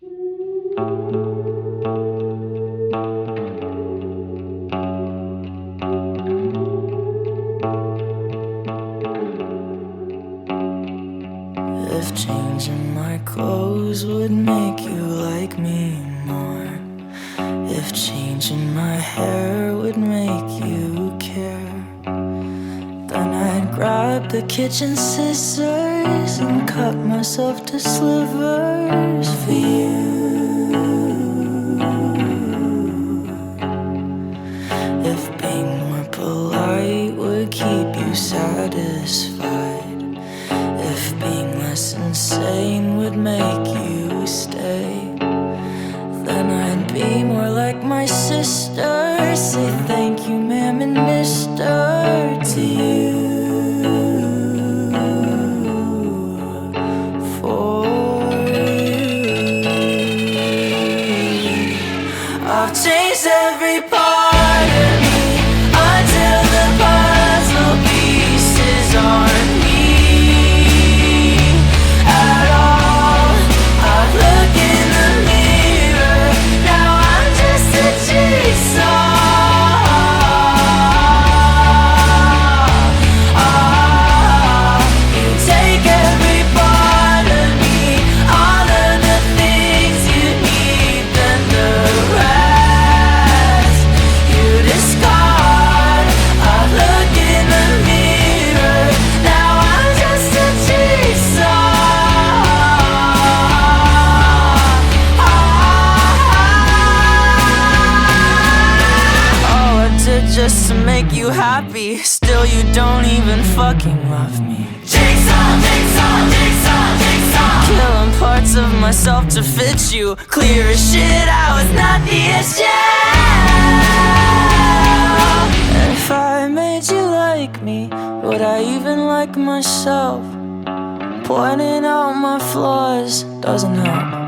If changing my clothes would make you like me more, if changing my hair would make you care, then I'd grab the kitchen scissors and cut myself to slivers for you. If being more polite would keep you satisfied, if being less insane would make you stay, then I'd be more like my sister. Say thank you, ma'am and mister, to you. For you, I've changed every part of me until the puzzle pieces aren't me at all. I look in the mirror, now I'm just a jigsaw. You take every part of me, all of the things you need, then the rest you discard. I look in the mirror, now I'm just a jigsaw. All I did just to make you happy, still you don't even fucking love me. Jigsaw, jigsaw, jigsaw, jigsaw. Killing parts of myself to fit you. Clear as shit, I was not the issue. If I made you like me, would I even like myself? Pointing out my flaws doesn't help.